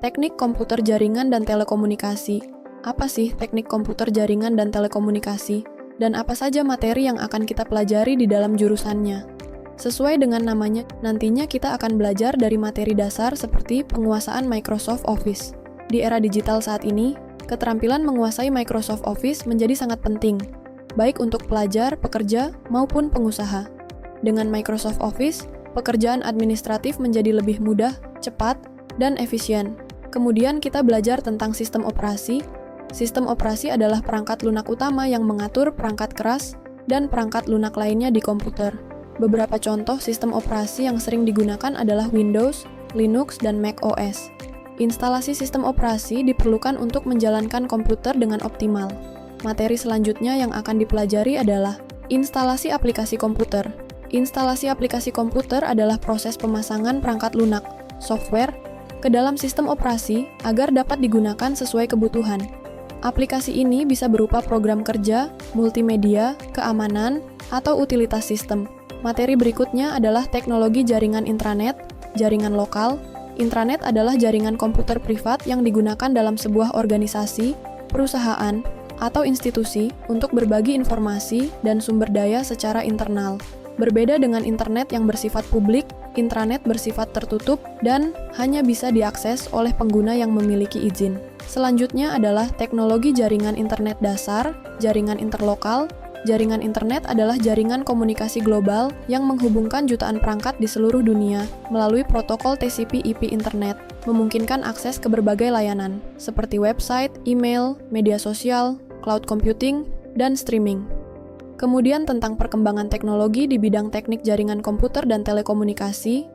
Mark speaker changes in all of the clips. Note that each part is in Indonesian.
Speaker 1: Teknik komputer jaringan dan telekomunikasi. Apa sih teknik komputer jaringan dan telekomunikasi? Dan apa saja materi yang akan kita pelajari di dalam jurusannya? Sesuai dengan namanya, nantinya kita akan belajar dari materi dasar seperti penguasaan Microsoft Office. Di era digital saat ini, keterampilan menguasai Microsoft Office menjadi sangat penting, baik untuk pelajar, pekerja, maupun pengusaha. Dengan Microsoft Office, pekerjaan administratif menjadi lebih mudah, cepat, dan efisien. Kemudian kita belajar tentang sistem operasi. Sistem operasi adalah perangkat lunak utama yang mengatur perangkat keras dan perangkat lunak lainnya di komputer. Beberapa contoh sistem operasi yang sering digunakan adalah Windows, Linux, dan Mac OS. Instalasi sistem operasi diperlukan untuk menjalankan komputer dengan optimal. Materi selanjutnya yang akan dipelajari adalah instalasi aplikasi komputer. Instalasi aplikasi komputer adalah proses pemasangan perangkat lunak, software, ke dalam sistem operasi agar dapat digunakan sesuai kebutuhan. Aplikasi ini bisa berupa program kerja, multimedia, keamanan, atau utilitas sistem. Materi berikutnya adalah teknologi jaringan intranet, jaringan lokal. Intranet adalah jaringan komputer privat yang digunakan dalam sebuah organisasi, perusahaan, atau institusi untuk berbagi informasi dan sumber daya secara internal. Berbeda dengan internet yang bersifat publik, intranet bersifat tertutup dan hanya bisa diakses oleh pengguna yang memiliki izin. Selanjutnya adalah teknologi jaringan internet dasar, jaringan interlokal. Jaringan internet adalah jaringan komunikasi global yang menghubungkan jutaan perangkat di seluruh dunia melalui protokol TCP/IP internet, memungkinkan akses ke berbagai layanan, seperti website, email, media sosial, cloud computing, dan streaming. Kemudian tentang perkembangan teknologi di bidang teknik jaringan komputer dan telekomunikasi.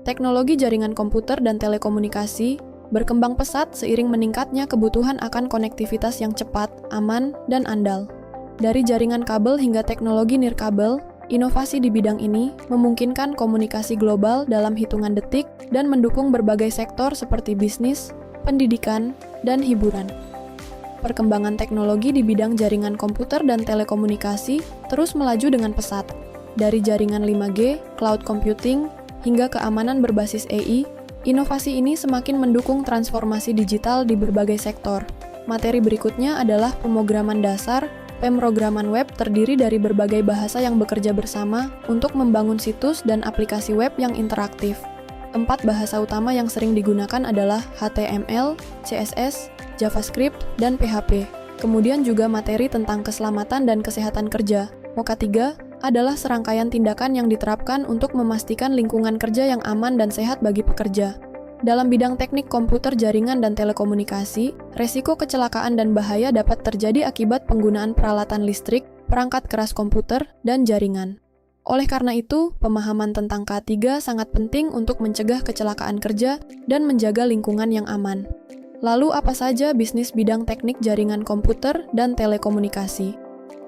Speaker 1: Teknologi jaringan komputer dan telekomunikasi berkembang pesat seiring meningkatnya kebutuhan akan konektivitas yang cepat, aman, dan andal. Dari jaringan kabel hingga teknologi nirkabel, inovasi di bidang ini memungkinkan komunikasi global dalam hitungan detik dan mendukung berbagai sektor seperti bisnis, pendidikan, dan hiburan. Perkembangan teknologi di bidang jaringan komputer dan telekomunikasi terus melaju dengan pesat. Dari jaringan 5G, cloud computing, hingga keamanan berbasis AI, inovasi ini semakin mendukung transformasi digital di berbagai sektor. Materi berikutnya adalah pemrograman dasar. Pemrograman web terdiri dari berbagai bahasa yang bekerja bersama untuk membangun situs dan aplikasi web yang interaktif. 4 bahasa utama yang sering digunakan adalah HTML, CSS, JavaScript, dan PHP. Kemudian juga materi tentang keselamatan dan kesehatan kerja. Moka 3 adalah serangkaian tindakan yang diterapkan untuk memastikan lingkungan kerja yang aman dan sehat bagi pekerja. Dalam bidang teknik komputer jaringan dan telekomunikasi, resiko kecelakaan dan bahaya dapat terjadi akibat penggunaan peralatan listrik, perangkat keras komputer, dan jaringan. Oleh karena itu, pemahaman tentang K3 sangat penting untuk mencegah kecelakaan kerja dan menjaga lingkungan yang aman. Lalu apa saja bisnis bidang teknik jaringan komputer dan telekomunikasi?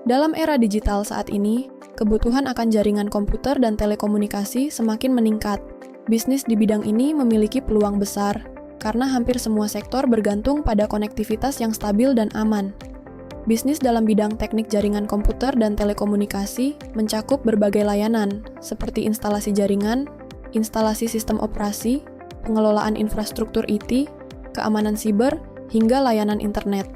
Speaker 1: Dalam era digital saat ini, kebutuhan akan jaringan komputer dan telekomunikasi semakin meningkat. Bisnis di bidang ini memiliki peluang besar, karena hampir semua sektor bergantung pada konektivitas yang stabil dan aman. Bisnis dalam bidang teknik jaringan komputer dan telekomunikasi mencakup berbagai layanan, seperti instalasi jaringan, instalasi sistem operasi, pengelolaan infrastruktur IT, keamanan siber, hingga layanan internet.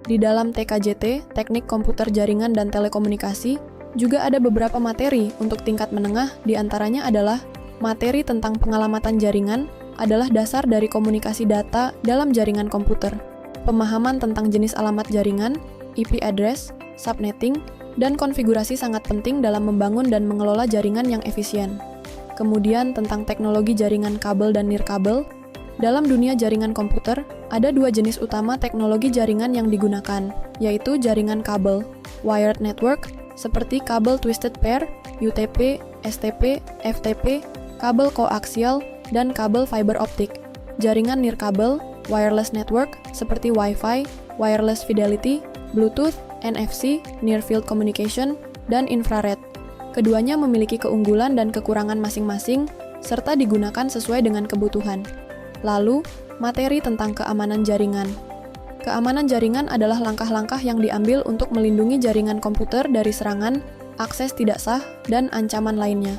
Speaker 1: Di dalam TKJT, Teknik Komputer Jaringan dan Telekomunikasi, juga ada beberapa materi untuk tingkat menengah, diantaranya adalah materi tentang pengalamatan jaringan adalah dasar dari komunikasi data dalam jaringan komputer. Pemahaman tentang jenis alamat jaringan, IP address, subnetting, dan konfigurasi sangat penting dalam membangun dan mengelola jaringan yang efisien. Kemudian tentang teknologi jaringan kabel dan nirkabel. Dalam dunia jaringan komputer, ada 2 jenis utama teknologi jaringan yang digunakan, yaitu jaringan kabel, wired network, seperti kabel twisted pair, UTP, STP, FTP, kabel koaksial, dan kabel fiber optik. Jaringan nirkabel, wireless network, seperti Wi-Fi, wireless fidelity, Bluetooth, NFC, near field communication, dan infrared. Keduanya memiliki keunggulan dan kekurangan masing-masing, serta digunakan sesuai dengan kebutuhan. Lalu, materi tentang keamanan jaringan. Keamanan jaringan adalah langkah-langkah yang diambil untuk melindungi jaringan komputer dari serangan, akses tidak sah, dan ancaman lainnya.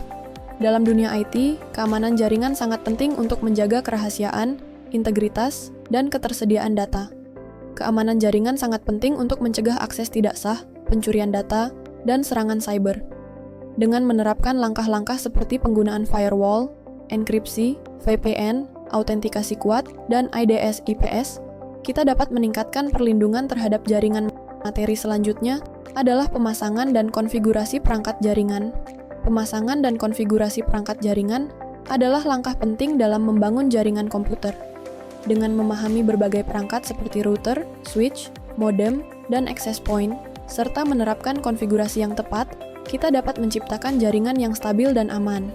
Speaker 1: Dalam dunia IT, keamanan jaringan sangat penting untuk menjaga kerahasiaan, integritas, dan ketersediaan data. Keamanan jaringan sangat penting untuk mencegah akses tidak sah, pencurian data, dan serangan cyber. Dengan menerapkan langkah-langkah seperti penggunaan firewall, enkripsi, VPN, autentikasi kuat, dan IDS/IPS, kita dapat meningkatkan perlindungan terhadap jaringan. Materi selanjutnya adalah pemasangan dan konfigurasi perangkat jaringan. Pemasangan dan konfigurasi perangkat jaringan adalah langkah penting dalam membangun jaringan komputer. Dengan memahami berbagai perangkat seperti router, switch, modem, dan access point, serta menerapkan konfigurasi yang tepat, kita dapat menciptakan jaringan yang stabil dan aman.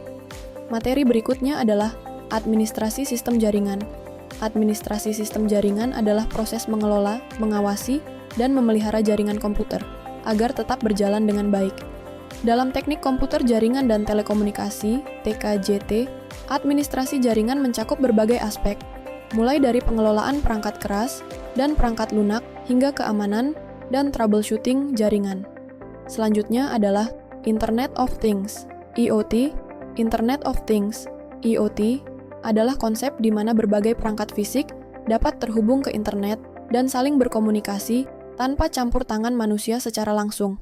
Speaker 1: Materi berikutnya adalah administrasi sistem jaringan. Administrasi sistem jaringan adalah proses mengelola, mengawasi, dan memelihara jaringan komputer agar tetap berjalan dengan baik. Dalam teknik komputer jaringan dan telekomunikasi (TKJT), administrasi jaringan mencakup berbagai aspek, mulai dari pengelolaan perangkat keras dan perangkat lunak hingga keamanan dan troubleshooting jaringan. Selanjutnya adalah Internet of Things (IoT). Internet of Things (IoT) adalah konsep di mana berbagai perangkat fisik dapat terhubung ke internet dan saling berkomunikasi tanpa campur tangan manusia secara langsung.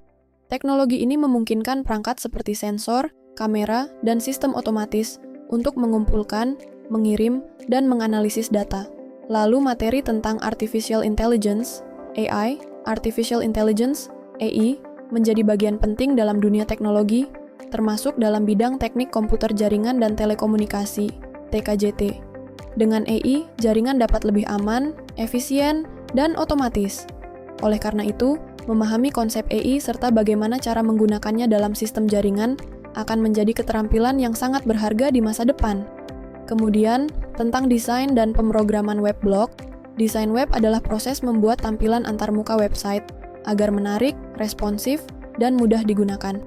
Speaker 1: Teknologi ini memungkinkan perangkat seperti sensor, kamera, dan sistem otomatis untuk mengumpulkan, mengirim, dan menganalisis data. Lalu materi tentang Artificial Intelligence, AI, Artificial Intelligence, AI, menjadi bagian penting dalam dunia teknologi, termasuk dalam bidang teknik komputer jaringan dan telekomunikasi, TKJT. Dengan AI, jaringan dapat lebih aman, efisien, dan otomatis. Oleh karena itu, memahami konsep AI serta bagaimana cara menggunakannya dalam sistem jaringan akan menjadi keterampilan yang sangat berharga di masa depan. Kemudian, tentang desain dan pemrograman web blog, desain web adalah proses membuat tampilan antarmuka website agar menarik, responsif, dan mudah digunakan.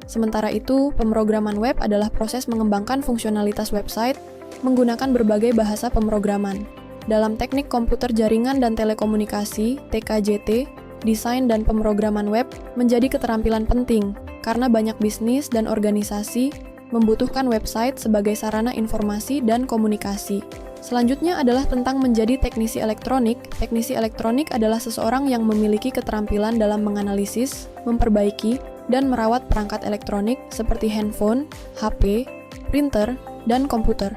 Speaker 1: Sementara itu, pemrograman web adalah proses mengembangkan fungsionalitas website menggunakan berbagai bahasa pemrograman. Dalam teknik komputer jaringan dan telekomunikasi (TKJT), desain dan pemrograman web menjadi keterampilan penting karena banyak bisnis dan organisasi membutuhkan website sebagai sarana informasi dan komunikasi. Selanjutnya adalah tentang menjadi teknisi elektronik. Teknisi elektronik adalah seseorang yang memiliki keterampilan dalam menganalisis, memperbaiki, dan merawat perangkat elektronik seperti handphone, HP, printer, dan komputer.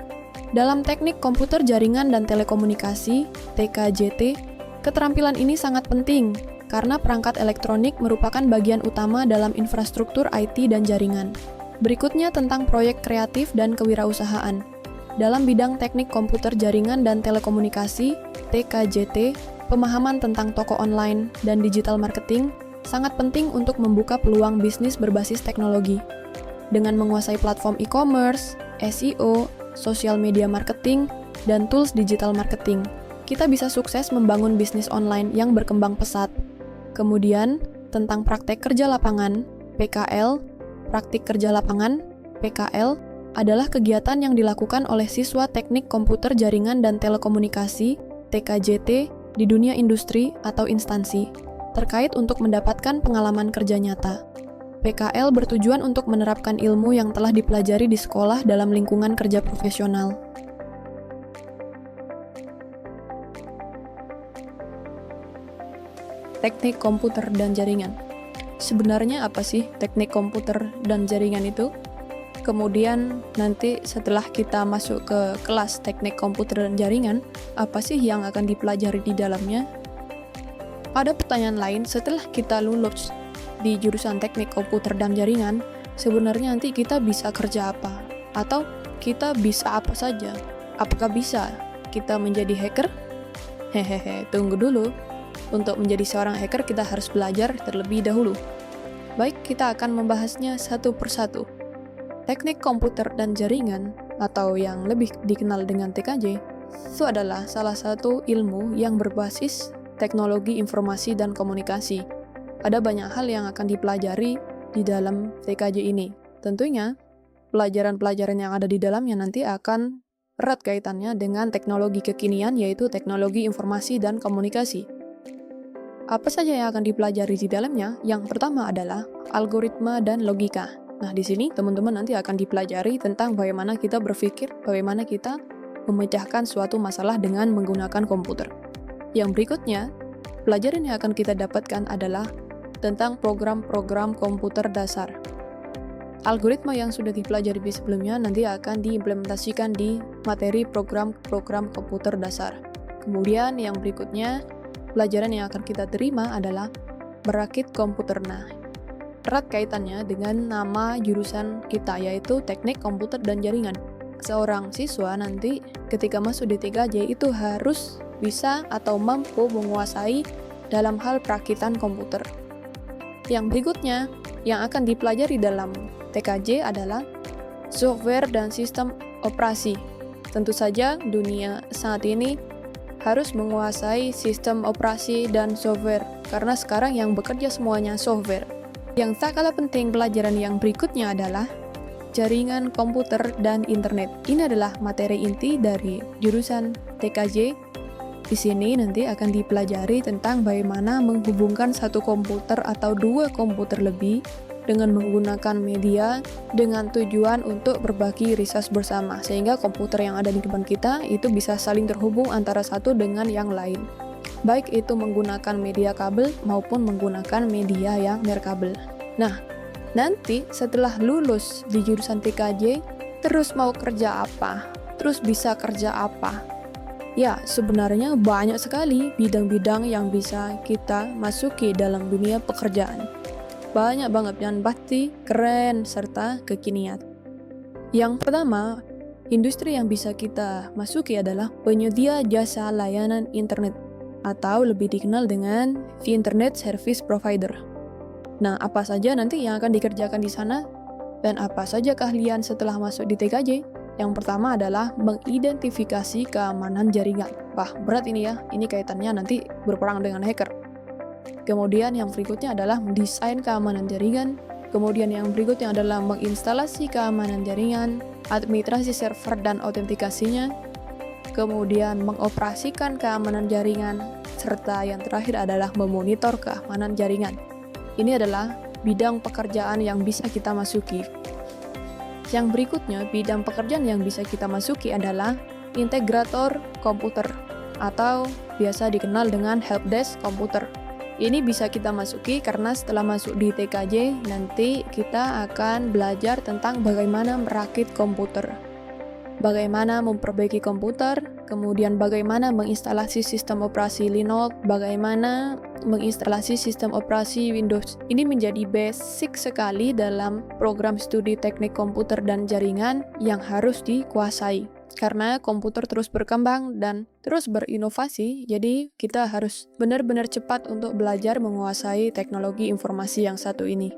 Speaker 1: Dalam teknik komputer jaringan dan telekomunikasi (TKJT), keterampilan ini sangat penting karena perangkat elektronik merupakan bagian utama dalam infrastruktur IT dan jaringan. Berikutnya tentang proyek kreatif dan kewirausahaan. Dalam bidang teknik komputer jaringan dan telekomunikasi (TKJT), pemahaman tentang toko online dan digital marketing sangat penting untuk membuka peluang bisnis berbasis teknologi. Dengan menguasai platform e-commerce, SEO, sosial media marketing, dan tools digital marketing, kita bisa sukses membangun bisnis online yang berkembang pesat. Kemudian, tentang praktek kerja lapangan, PKL. Praktik kerja lapangan, PKL, adalah kegiatan yang dilakukan oleh siswa teknik komputer jaringan dan telekomunikasi, TKJT, di dunia industri atau instansi, terkait untuk mendapatkan pengalaman kerja nyata. PKL bertujuan untuk menerapkan ilmu yang telah dipelajari di sekolah dalam lingkungan kerja profesional. Teknik komputer dan jaringan. Sebenarnya apa sih teknik komputer dan jaringan itu? Kemudian nanti setelah kita masuk ke kelas teknik komputer dan jaringan, apa sih yang akan dipelajari di dalamnya? Pada pertanyaan lain, setelah kita lulus di jurusan teknik komputer dan jaringan, sebenarnya nanti kita bisa kerja apa? Atau kita bisa apa saja? Apakah bisa kita menjadi hacker? Hehehe, tunggu dulu. Untuk menjadi seorang hacker, kita harus belajar terlebih dahulu. Baik, kita akan membahasnya satu persatu. Teknik komputer dan jaringan, atau yang lebih dikenal dengan TKJ, itu adalah salah satu ilmu yang berbasis teknologi informasi dan komunikasi. Ada banyak hal yang akan dipelajari di dalam TKJ ini. Tentunya, pelajaran-pelajaran yang ada di dalamnya nanti akan erat kaitannya dengan teknologi kekinian, yaitu teknologi informasi dan komunikasi. Apa saja yang akan dipelajari di dalamnya? Yang pertama adalah algoritma dan logika. Nah, di sini teman-teman nanti akan dipelajari tentang bagaimana kita berpikir, bagaimana kita memecahkan suatu masalah dengan menggunakan komputer. Yang berikutnya, pelajaran yang akan kita dapatkan adalah tentang program-program komputer dasar. Algoritma yang sudah dipelajari di sebelumnya nanti akan diimplementasikan di materi program-program komputer dasar. Kemudian yang berikutnya, pelajaran yang akan kita terima adalah merakit komputer. Nah, erat kaitannya dengan nama jurusan kita, yaitu Teknik Komputer dan Jaringan. Seorang siswa nanti ketika masuk di TKJ itu harus bisa atau mampu menguasai dalam hal perakitan komputer. Yang berikutnya, yang akan dipelajari dalam TKJ adalah software dan sistem operasi. Tentu saja dunia saat ini harus menguasai sistem operasi dan software, karena sekarang yang bekerja semuanya software. Yang tak kalah penting pelajaran yang berikutnya adalah jaringan komputer dan internet. Ini adalah materi inti dari jurusan TKJ. Di sini nanti akan dipelajari tentang bagaimana menghubungkan satu komputer atau dua komputer lebih dengan menggunakan media dengan tujuan untuk berbagi resource bersama, sehingga komputer yang ada di depan kita itu bisa saling terhubung antara satu dengan yang lain, baik itu menggunakan media kabel maupun menggunakan media yang nirkabel. Nah, nanti setelah lulus di jurusan TKJ, terus mau kerja apa? Terus bisa kerja apa? Ya, sebenarnya banyak sekali bidang-bidang yang bisa kita masuki dalam dunia pekerjaan. Banyak banget yang pasti keren serta kekinian. Yang pertama, industri yang bisa kita masuki adalah penyedia jasa layanan internet atau lebih dikenal dengan Internet Service Provider. Nah, apa saja nanti yang akan dikerjakan di sana dan apa saja keahlian setelah masuk di TKJ? Yang pertama adalah mengidentifikasi keamanan jaringan. Wah, berat ini ya. Ini kaitannya nanti berperang dengan hacker. Kemudian yang berikutnya adalah mendesain keamanan jaringan. Kemudian yang berikutnya adalah menginstalasi keamanan jaringan, administrasi server dan autentikasinya. Kemudian mengoperasikan keamanan jaringan, serta yang terakhir adalah memonitor keamanan jaringan. Ini adalah bidang pekerjaan yang bisa kita masuki. Yang berikutnya, bidang pekerjaan yang bisa kita masuki adalah integrator komputer atau biasa dikenal dengan helpdesk komputer. Ini bisa kita masuki karena setelah masuk di TKJ nanti kita akan belajar tentang bagaimana merakit komputer, bagaimana memperbaiki komputer, kemudian bagaimana menginstalasi sistem operasi Linux, bagaimana menginstalasi sistem operasi Windows. Ini menjadi basic sekali dalam program studi teknik komputer dan jaringan yang harus dikuasai. Karena komputer terus berkembang dan terus berinovasi, jadi kita harus benar-benar cepat untuk belajar menguasai teknologi informasi yang satu ini.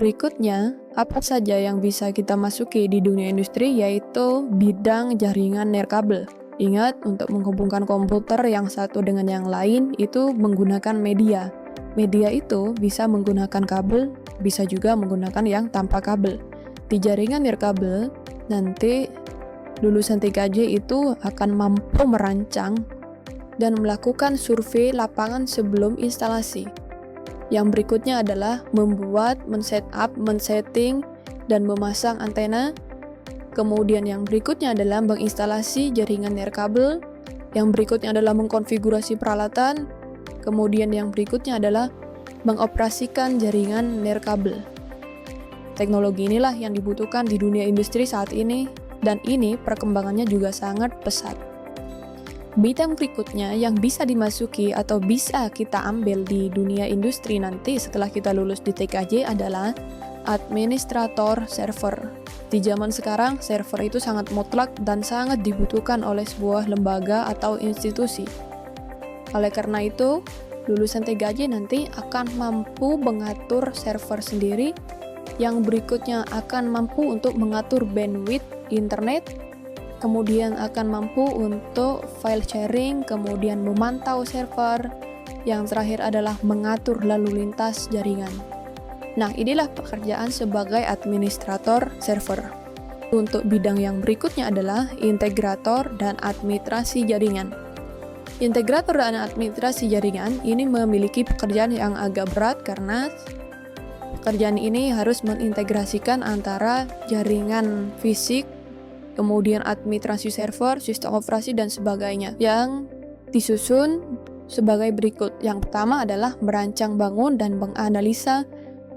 Speaker 1: Berikutnya, apa saja yang bisa kita masuki di dunia industri, yaitu bidang jaringan nirkabel. Ingat, untuk menghubungkan komputer yang satu dengan yang lain itu menggunakan media. Media itu bisa menggunakan kabel, bisa juga menggunakan yang tanpa kabel. Di jaringan nirkabel, nanti lulusan TKJ itu akan mampu merancang dan melakukan survei lapangan sebelum instalasi. Yang berikutnya adalah membuat, men-setting, dan memasang antena. Kemudian yang berikutnya adalah menginstalasi jaringan nirkabel. Yang berikutnya adalah mengkonfigurasi peralatan. Kemudian yang berikutnya adalah mengoperasikan jaringan nirkabel. Teknologi inilah yang dibutuhkan di dunia industri saat ini, dan ini perkembangannya juga sangat pesat. Bidang berikutnya yang bisa dimasuki atau bisa kita ambil di dunia industri nanti setelah kita lulus di TKJ adalah administrator server. Di zaman sekarang, server itu sangat mutlak dan sangat dibutuhkan oleh sebuah lembaga atau institusi. Oleh karena itu, lulusan TKJ nanti akan mampu mengatur server sendiri, yang berikutnya akan mampu untuk mengatur bandwidth internet, kemudian akan mampu untuk file sharing, kemudian memantau server, yang terakhir adalah mengatur lalu lintas jaringan. Nah, inilah pekerjaan sebagai administrator server. Untuk bidang yang berikutnya adalah integrator dan administrasi jaringan. Integrator dan administrasi jaringan ini memiliki pekerjaan yang agak berat karena pekerjaan ini harus mengintegrasikan antara jaringan fisik, kemudian administrasi server, sistem operasi, dan sebagainya yang disusun sebagai berikut. Yang pertama adalah merancang, bangun, dan menganalisa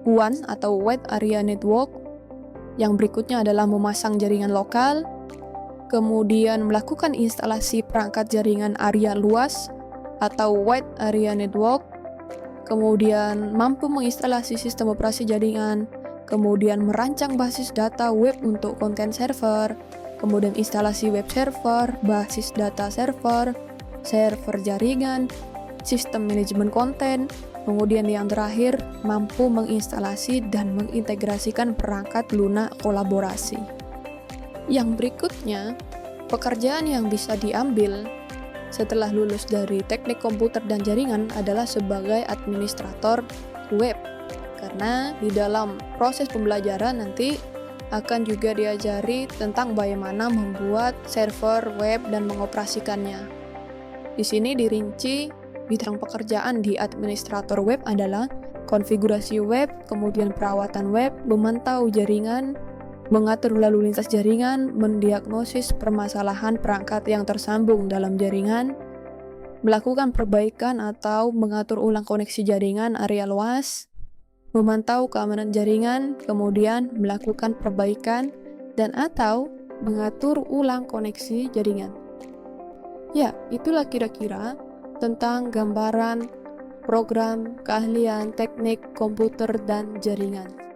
Speaker 1: WAN atau Wide Area Network. Yang berikutnya adalah memasang jaringan lokal, kemudian melakukan instalasi perangkat jaringan area luas atau Wide Area Network, kemudian mampu menginstalasi sistem operasi jaringan, kemudian merancang basis data web untuk konten server, kemudian instalasi web server, basis data server, server jaringan, sistem manajemen konten, kemudian yang terakhir mampu menginstalasi dan mengintegrasikan perangkat lunak kolaborasi. Yang berikutnya, pekerjaan yang bisa diambil setelah lulus dari teknik komputer dan jaringan adalah sebagai administrator web. Karena di dalam proses pembelajaran nanti akan juga diajari tentang bagaimana membuat server web dan mengoperasikannya. Di sini dirinci bidang pekerjaan di administrator web adalah konfigurasi web, kemudian perawatan web, memantau jaringan, mengatur lalu lintas jaringan, mendiagnosis permasalahan perangkat yang tersambung dalam jaringan, melakukan perbaikan atau mengatur ulang koneksi jaringan area luas, memantau keamanan jaringan, kemudian melakukan perbaikan dan atau mengatur ulang koneksi jaringan. Ya, itulah kira-kira tentang gambaran program keahlian teknik komputer dan jaringan.